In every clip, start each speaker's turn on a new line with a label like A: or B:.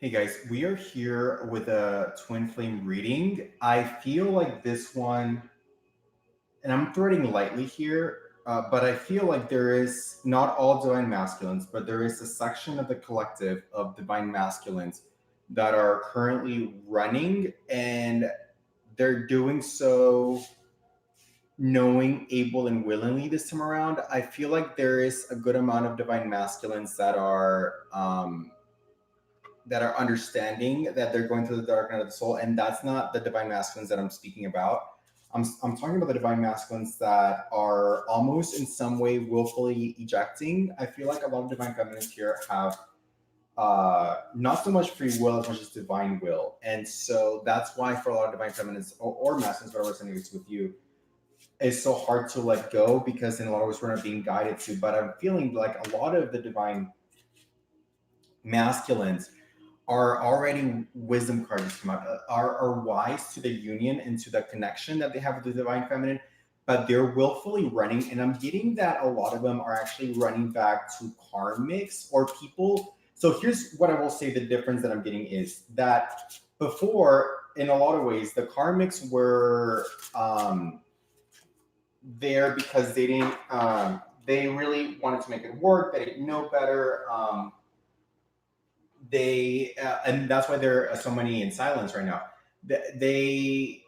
A: Hey guys, we are here with a twin flame reading. I feel like this one, and I'm threading lightly here, but I feel like there is not all divine masculines, but there is a section of the collective of divine masculines that are currently running, and they're doing so knowing, able, and willingly this time around. I feel like there is a good amount of divine masculines that are understanding that they're going through the dark night of the soul, and that's not the divine masculines that I'm speaking about. I'm talking about the divine masculines that are almost in some way willfully ejecting. I feel like a lot of divine feminines here have not so much free will as much as divine will, and so that's why for a lot of divine feminines or masculines, whatever resonates with you, it's so hard to let go because in a lot of ways we're not being guided to. But I'm feeling like a lot of the divine masculines are already wisdom cards come out, are wise to the union and to the connection that they have with the divine feminine, but they're willfully running. And I'm getting that a lot of them are actually running back to karmics or people. So here's what I will say: the difference that I'm getting is that before, in a lot of ways, the karmics were there because they didn't, they really wanted to make it work. They didn't know better. And that's why there are so many in silence right now. They,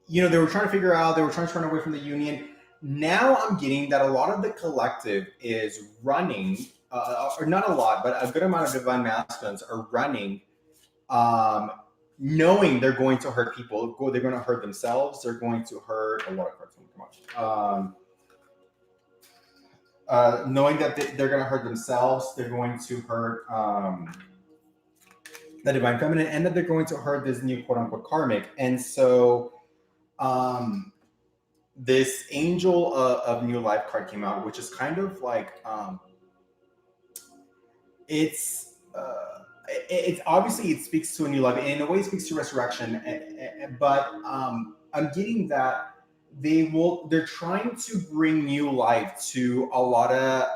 A: they were trying to figure out, they were trying to run away from the union. Now I'm getting that a lot of the collective is running, or not a lot, but a good amount of divine masculines are running, um, knowing they're going to hurt people. They're going to hurt themselves. They're going to hurt a lot of cards. Come on. Knowing that they're going to hurt themselves, they're going to hurt the divine feminine, and that they're going to hurt this new quote unquote karmic. And so this angel of new life card came out, which is kind of like it's obviously it speaks to a new life, and in a way it speaks to resurrection, but I'm getting that they're trying to bring new life to a lot of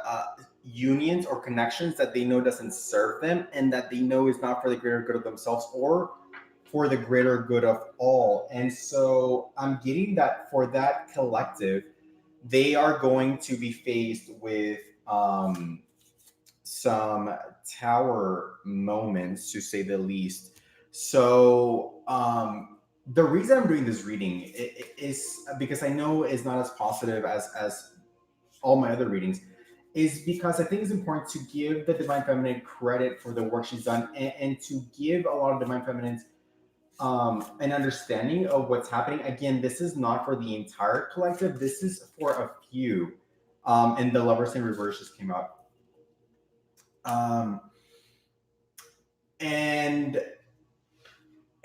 A: unions or connections that they know doesn't serve them, and that they know is not for the greater good of themselves or for the greater good of all. And so I'm getting that for that collective, they are going to be faced with some tower moments, to say the least. So the reason I'm doing this reading is because I know it's not as positive as all my other readings, is because I think it's important to give the divine feminine credit for the work she's done, and to give a lot of divine feminines an understanding of what's happening. Again, this is not for the entire collective. This is for a few. And the Lovers in Reverse just came out.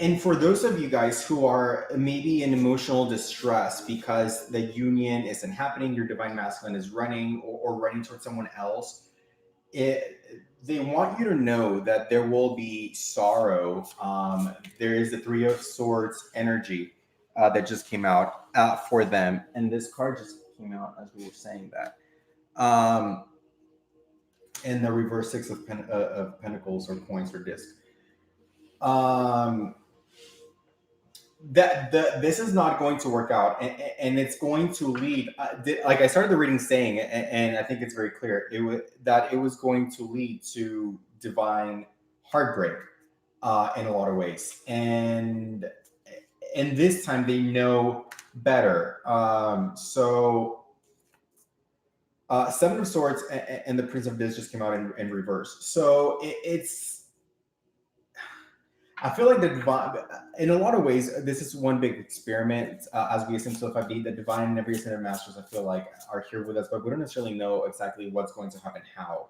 A: And for those of you guys who are maybe in emotional distress because the union isn't happening, your divine masculine is running or running towards someone else, they want you to know that there will be sorrow. There is the Three of Swords energy that just came out for them. And this card just came out as we were saying that. And the reverse Six of Pentacles or coins or discs. This is not going to work out, and it's going to lead. Like I started the reading saying, and I think it's very clear, that it was going to lead to divine heartbreak in a lot of ways, and this time they know better. Seven of Swords and the Prince of Discs just came out in reverse. So it's. I feel like the divine, in a lot of ways, this is one big experiment as we ascend to the 5D. The divine and every ascended masters, I feel like, are here with us, but we don't necessarily know exactly what's going to happen, how.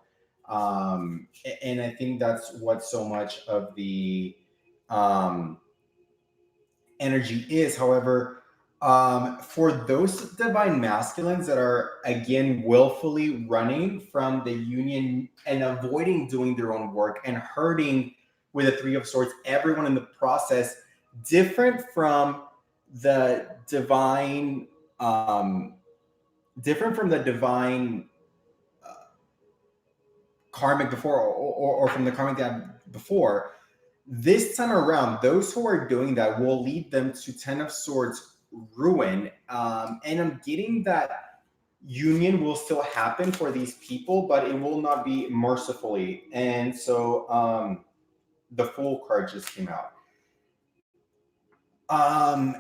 A: And I think that's what so much of the energy is. However, for those divine masculines that are, again, willfully running from the union and avoiding doing their own work and hurting with the Three of Swords, everyone in the process, different from the divine, karmic before, or from the karmic that before. This time around, those who are doing that will lead them to Ten of Swords ruin. And I'm getting that union will still happen for these people, but it will not be mercifully. And so the Fool card just came out. Um,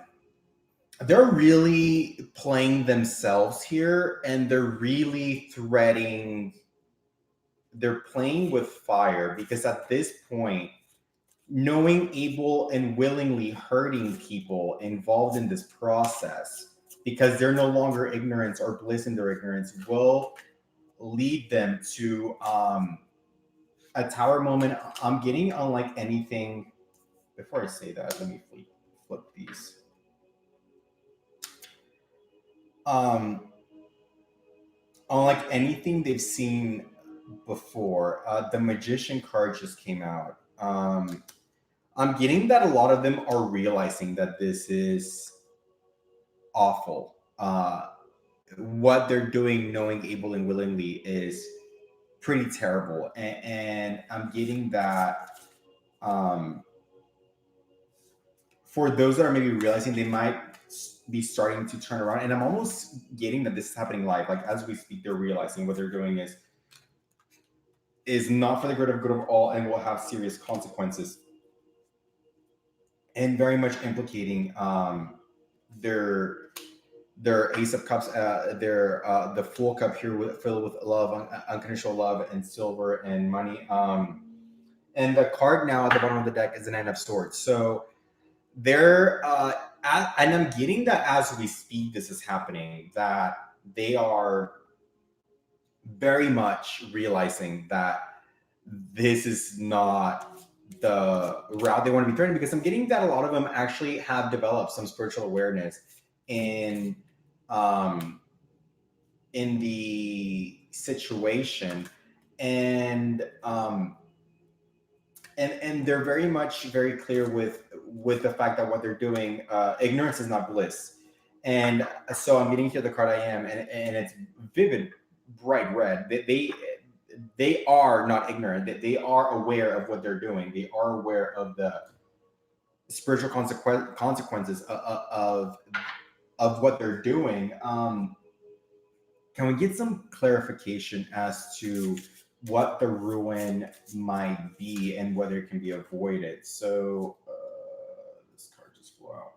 A: they're really playing themselves here, and they're really threading. They're playing with fire because at this point, knowing able and willingly hurting people involved in this process because they're no longer ignorance or bliss in their ignorance will lead them to a tower moment. I'm getting unlike anything. Before I say that, let me flip these. Unlike anything they've seen before, the Magician card just came out. I'm getting that a lot of them are realizing that this is awful. What they're doing, knowing able and willingly, is pretty terrible. And I'm getting that for those that are maybe realizing, they might be starting to turn around. And I'm almost getting that this is happening live. Like as we speak, they're realizing what they're doing is not for the good of all and will have serious consequences. And very much implicating their Ace of Cups, their the Fool Cup here filled with love, unconditional love, and silver and money. And the card now at the bottom of the deck is the Nine of Swords. So they're and I'm getting that as we speak, this is happening. That they are very much realizing that this is not the route they want to be turning, because I'm getting that a lot of them actually have developed some spiritual awareness in the situation, and and they're very clear with the fact that what they're doing, ignorance is not bliss. And so I'm getting here the card I am, and it's vivid, bright red. They are not ignorant. They are aware of what they're doing. They are aware of the spiritual consequences of what they're doing. Can we get some clarification as to what the ruin might be and whether it can be avoided? So this card just flew out.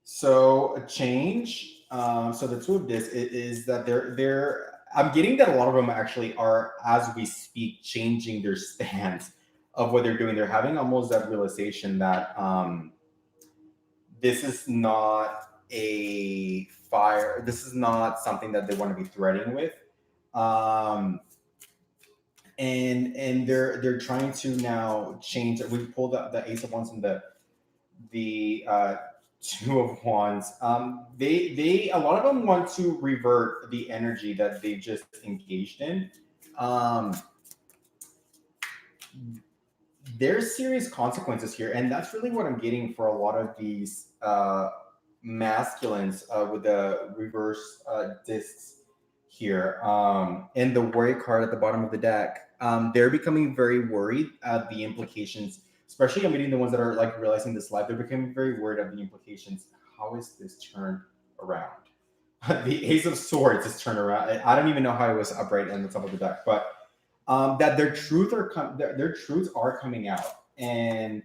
A: So a change. So the two of this is that they're. I'm getting that a lot of them actually are, as we speak, changing their stance of what they're doing. They're having almost that realization that this is not a fire. This is not something that they want to be threading with. And they're trying to now change. We pulled up the Ace of Wands and the Two of Wands. They a lot of them want to revert the energy that they just engaged in. There's serious consequences here, and that's really what I'm getting for a lot of these masculines with the reverse discs here. And the worry card at the bottom of the deck. They're becoming very worried at the implications, especially I'm meeting the ones that are like realizing this live. They're becoming very worried of the implications. How is this turned around? The Ace of Swords is turned around. I don't even know how it was upright on the top of the deck, but that their truths are coming out, and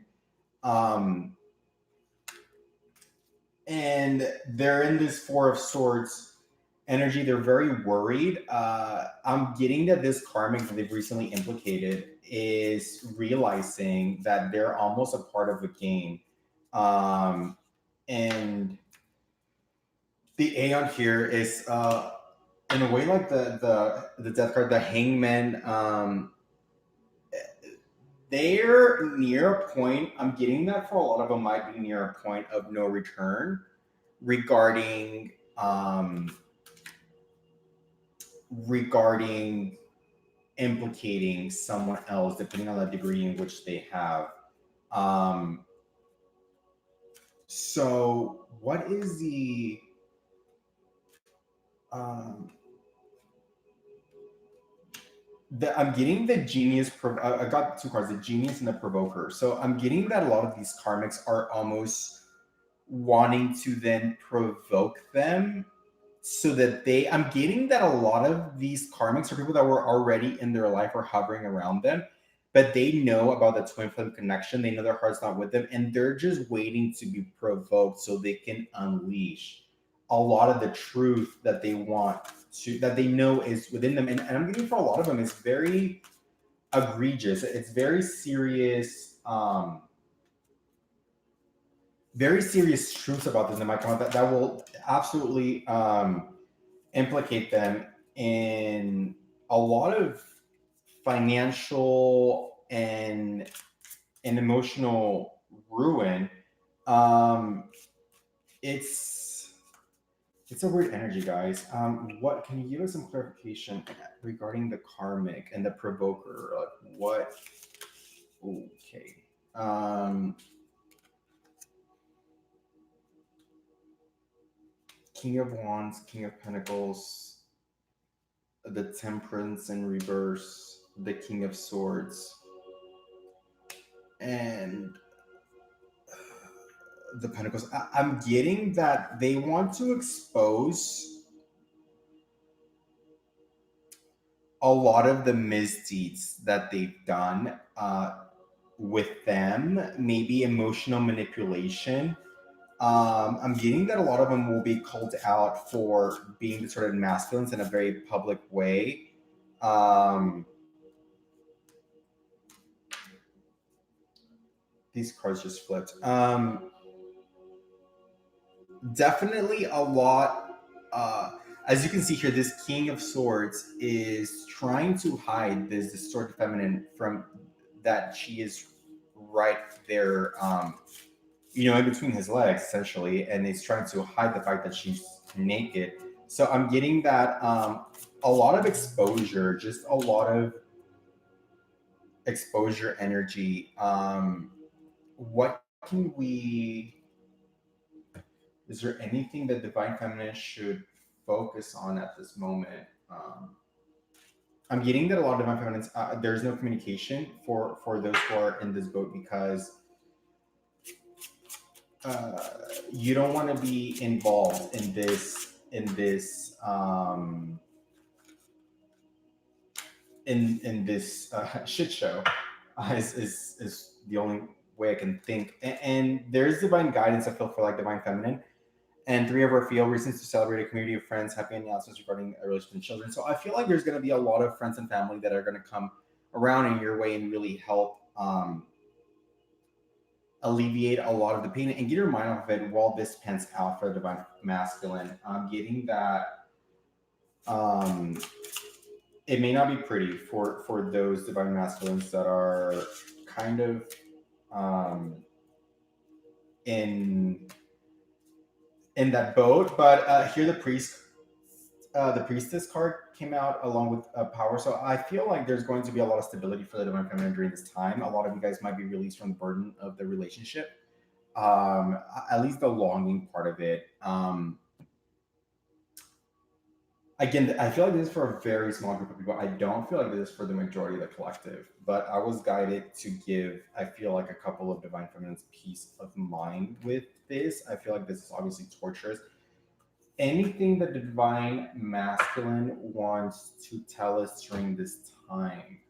A: they're in this Four of Swords energy. They're very worried. I'm getting that this karmic that they've recently implicated is realizing that they're almost a part of the game. And the Aeon here is in a way like the death card, the Hangman. They're near a point. I'm getting that for a lot of them might be near a point of no return regarding implicating someone else, depending on the degree in which they have. So what is the I'm getting the genius. I got two cards: the genius and the provoker. So I'm getting that a lot of these karmics are almost wanting to then provoke them so that they. I'm getting that a lot of these karmics are people that were already in their life or hovering around them, but they know about the twin flame connection. They know their heart's not with them, and they're just waiting to be provoked so they can unleash a lot of the truth that they want to, that they know is within them. And I'm getting for a lot of them, it's very egregious. It's very serious truths about this that might come out that will absolutely implicate them in a lot of financial and emotional ruin. Um, it's it's a weird energy, guys. What can you give us some clarification regarding the karmic and the provoker? Like what? Okay. Um, King of Wands, King of Pentacles, the Temperance in reverse, the King of Swords, and the Pentacles. I'm getting that they want to expose a lot of the misdeeds that they've done with them, maybe emotional manipulation. I'm getting that a lot of them will be called out for being sort of masculines in a very public way. Um, these cards just flipped. Definitely a lot. As you can see here, this King of Swords is trying to hide this distorted feminine from that she is right there, in between his legs, essentially, and he's trying to hide the fact that she's naked. So I'm getting that a lot of exposure, just a lot of exposure energy. What can we Is there anything that divine feminine should focus on at this moment? I'm getting that a lot of divine feminines, there's no communication for those who are in this boat because uh, you don't want to be involved in this shit show. Is the only way I can think. And there's divine guidance I feel for like divine feminine. And three of our field reasons to celebrate a community of friends, happy announcements regarding a relationship and children. So I feel like there's going to be a lot of friends and family that are going to come around in your way and really help alleviate a lot of the pain and get your mind off of it while this pans out for the divine masculine. I'm getting that um, it may not be pretty for those divine masculines that are kind of um, in in that boat. But here the priestess card came out along with power. So I feel like there's going to be a lot of stability for the divine feminine during this time. A lot of you guys might be released from the burden of the relationship, at least the longing part of it. Again, I feel like this is for a very small group of people. I don't feel like this is for the majority of the collective, but I was guided to give, I feel like, a couple of divine feminine's peace of mind with this. I feel like this is obviously torturous. Anything that the divine masculine wants to tell us during this time,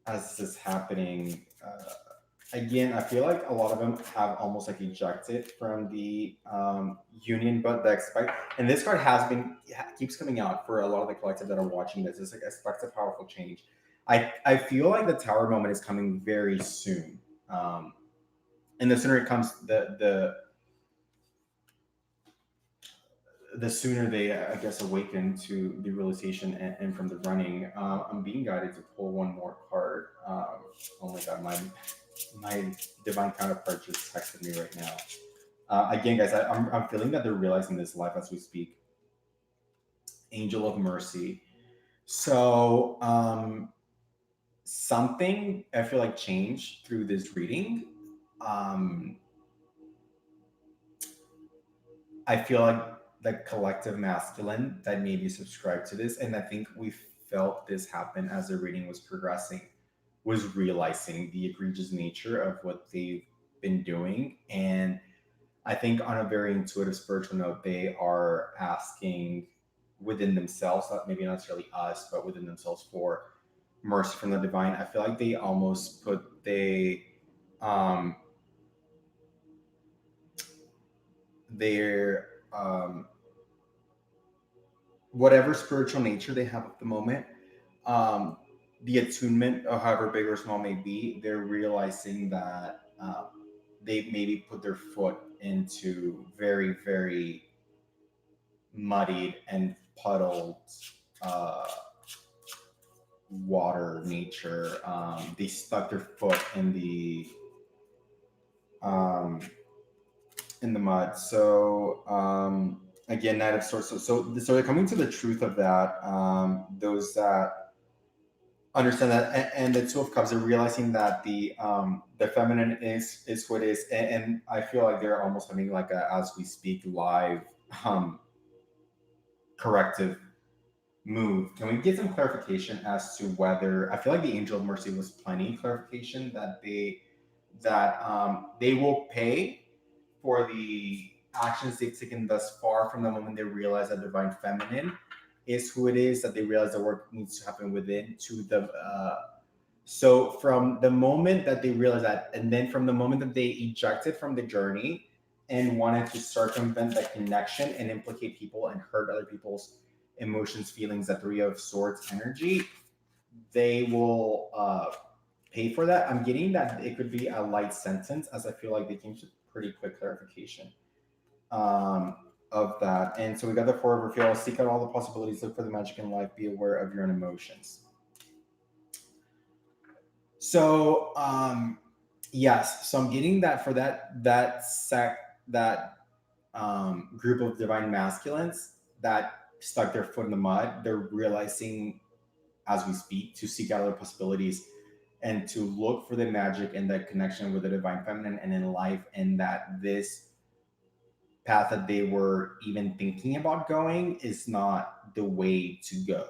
A: as this is happening, again, I feel like a lot of them have almost like ejected from the union, but the expect, and this card keeps coming out for a lot of the collective that are watching this. It's like expect a powerful change. I feel like the tower moment is coming very soon, and the sooner it comes, the sooner they, I guess, awaken to the realization and from the running. I'm being guided to pull one more card. Oh my god, my divine counterpart just texted me right now. Again, guys, I'm feeling that they're realizing this live as we speak. Angel of Mercy. So something I feel like changed through this reading. Um, I feel like the collective masculine that maybe subscribe to this, and I think we felt this happen as the reading was progressing, was realizing the egregious nature of what they've been doing. And I think on a very intuitive spiritual note, they are asking within themselves, not maybe not necessarily us, but within themselves, for mercy from the divine. I feel like they almost put um their whatever spiritual nature they have at the moment, um the attunement, or however big or small may be, they're realizing that they maybe put their foot into very, very muddied and puddled uh, water nature. They stuck their foot um, in the mud. So again, Knight of Swords. So they're coming to the truth of that. Those that understand that, and the Two of Cups are realizing that the feminine is what is, and I feel like they're almost having like a, as we speak, live um, corrective move. Can we get some clarification as to whether, I feel like the Angel of Mercy was plenty clarification that they will pay for the actions they've taken thus far from the moment they realize that divine feminine is who it is, that they realize the work needs to happen within to the so from the moment that they realize that, and then from the moment that they ejected from the journey and wanted to circumvent that connection and implicate people and hurt other people's emotions, feelings, that Three of Swords energy, they will pay for that. I'm getting that it could be a light sentence, as I feel like they came to pretty quick clarification um, of that. And so we got the Four of Reveal. Seek out all the possibilities, look for the magic in life, be aware of your own emotions. So yes, so I'm getting that for that group of divine masculines that stuck their foot in the mud. They're realizing as we speak to seek out other possibilities and to look for the magic and that connection with the divine feminine and in life, and that this path that they were even thinking about going is not the way to go.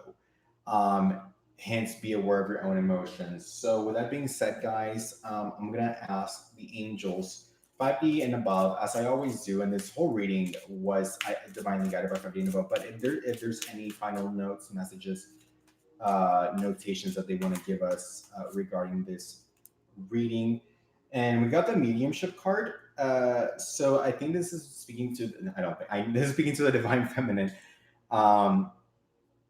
A: Um, Hence, be aware of your own emotions. So, with that being said, guys, I'm gonna ask the angels 5D and above, as I always do. And this whole reading was divinely guided by 5D and above. But if there's any final notes, messages, notations that they want to give us regarding this reading. And we got the mediumship card. So I think this is speaking to, I don't think, this is speaking to the divine feminine. Um,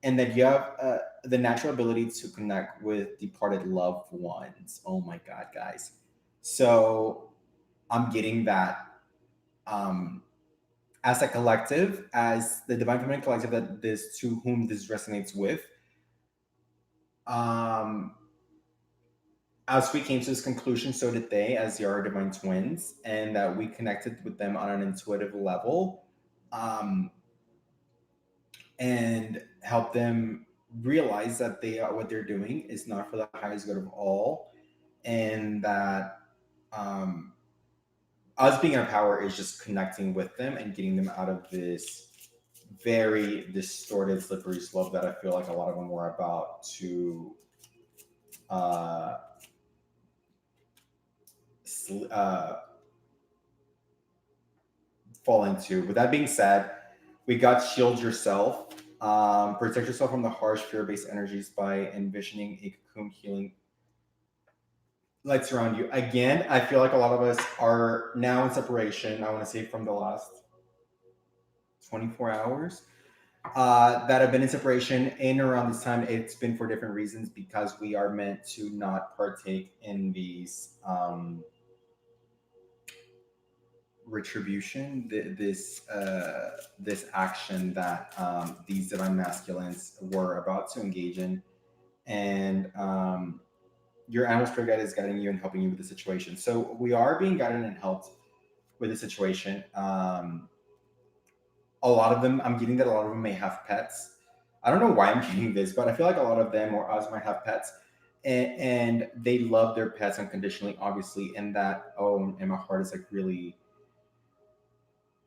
A: and that you have the natural ability to connect with departed loved ones. Oh my God, guys. So I'm getting that as a collective, as the divine feminine collective, that this to whom this resonates with, um, as we came to this conclusion, so did they, as they are divine twins, and that we connected with them on an intuitive level, um, and help them realize that they are, what they're doing is not for the highest good of all, and that um, us being in our power is just connecting with them and getting them out of this very distorted, slippery slope that I feel like a lot of them were about to uh, uh, fall into. With that being said, we got shield yourself. Protect yourself from the harsh fear-based energies by envisioning a cocoon healing light surround you. Again, I feel like a lot of us are now in separation. I want to say from the last 24 hours that have been in separation in around this time. It's been for different reasons, because we are meant to not partake in these retribution, this action that these divine masculines were about to engage in, and your animal spirit guide is guiding you and helping you with the situation. So we are being guided and helped with the situation. A lot of them, I'm getting that a lot of them may have pets. I don't know why I'm getting this, but I feel like a lot of them or us might have pets. And they love their pets unconditionally, obviously, and that, oh, and my heart is like really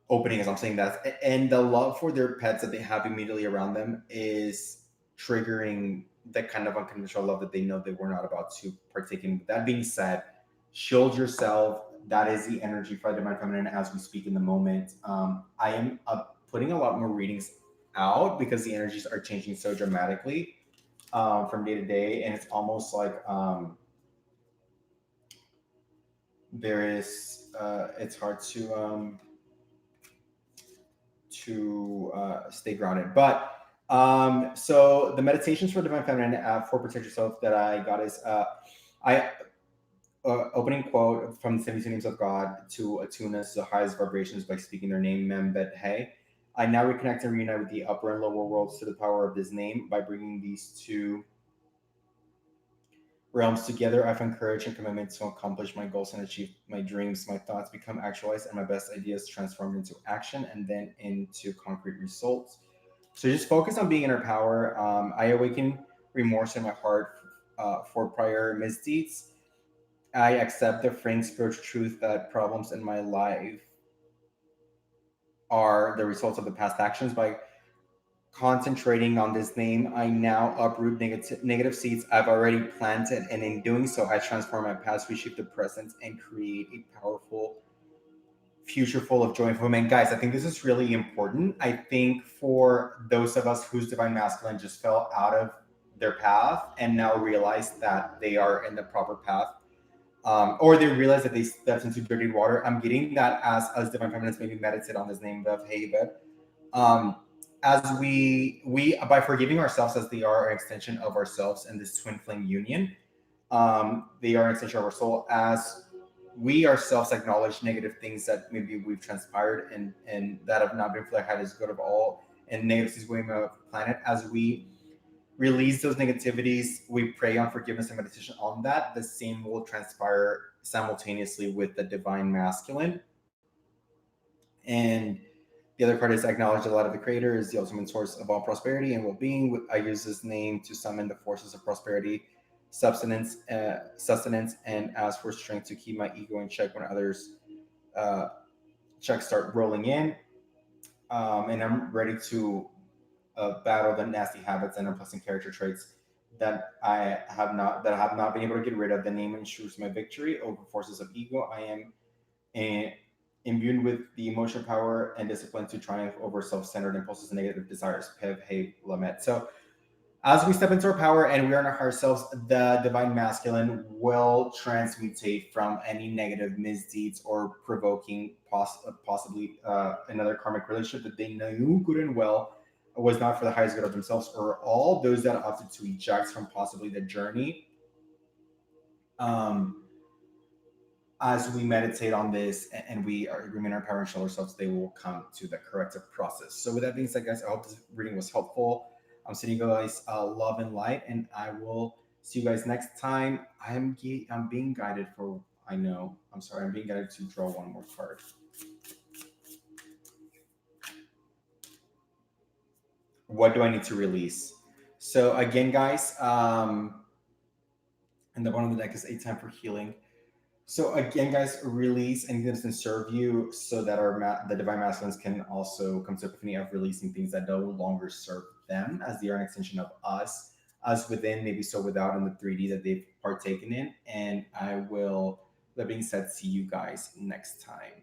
A: opening as I'm saying that, and the love for their pets that they have immediately around them is triggering the kind of unconditional love that they know they were not about to partake in. With that being said, shield yourself. That is the energy for the divine feminine as we speak in the moment. I am putting a lot more readings out because the energies are changing so dramatically from day to day, and it's almost like there is. It's hard to stay grounded. But so the meditations for divine feminine for protect yourself that I got is I opening quote from the 72 names of God to attune us to the highest vibrations by speaking their name, Mem Bet Hey. I now reconnect and reunite with the upper and lower worlds to the power of this name by bringing these two realms together. I find courage and commitment to accomplish my goals and achieve my dreams. My thoughts become actualized, and my best ideas transform into action and then into concrete results. So just focus on being in our power. I awaken remorse in my heart for prior misdeeds. I accept the frank spiritual truth that problems in my life are the results of the past actions. By concentrating on this name, I now uproot negative seeds I've already planted, and in doing so, I transform my past, reshape the present, and create a powerful future full of joy and fulfillment. Guys, I think this is really important. I think for those of us whose divine masculine just fell out of their path and now realize that they are in the proper path, or they realize that they stepped into dirty water. I'm getting that as divine feminines maybe meditate on this name of Haven. Um, as we by forgiving ourselves as they are an extension of ourselves in this twin flame union, they are an extension of our soul. As we ourselves acknowledge negative things that maybe we've transpired and that have not been for the highest good of all and negative things going on the planet, as we release those negativities, we pray on forgiveness and meditation on that, the same will transpire simultaneously with the divine masculine. And the other card is acknowledge the light of the creator is the ultimate source of all prosperity and well-being. I use this name to summon the forces of prosperity, sustenance, and ask for strength to keep my ego in check when others uh, checks start rolling in. And I'm ready to battle the nasty habits and unpleasant character traits that I have not been able to get rid of. The name ensures my victory over forces of ego. I am a, imbued with the emotional power and discipline to triumph over self-centered impulses and negative desires. Pev Hey Lamet. So as we step into our power and we are in our higher selves, the divine masculine will transmutate from any negative misdeeds or provoking possibly another karmic relationship that they knew good and well was not for the highest good of themselves, or all those that opted to eject from possibly the journey. Um, as we meditate on this and we are remain our power and show ourselves, they will come to the corrective process. So with that being said, guys, I hope this reading was helpful. I'm sending you guys love and light, and I will see you guys next time. I'm being guided for. I know. I'm sorry. I'm being guided to draw one more card. What do I need to release? So again, guys, and the bottom of the deck is a time for healing. So again, guys, release anything that doesn't serve you, so that the divine masculines can also come to epiphany of releasing things that no longer serve them, as they are an extension of us within, maybe so without in the 3D that they've partaken in. And I will, that being said, see you guys next time.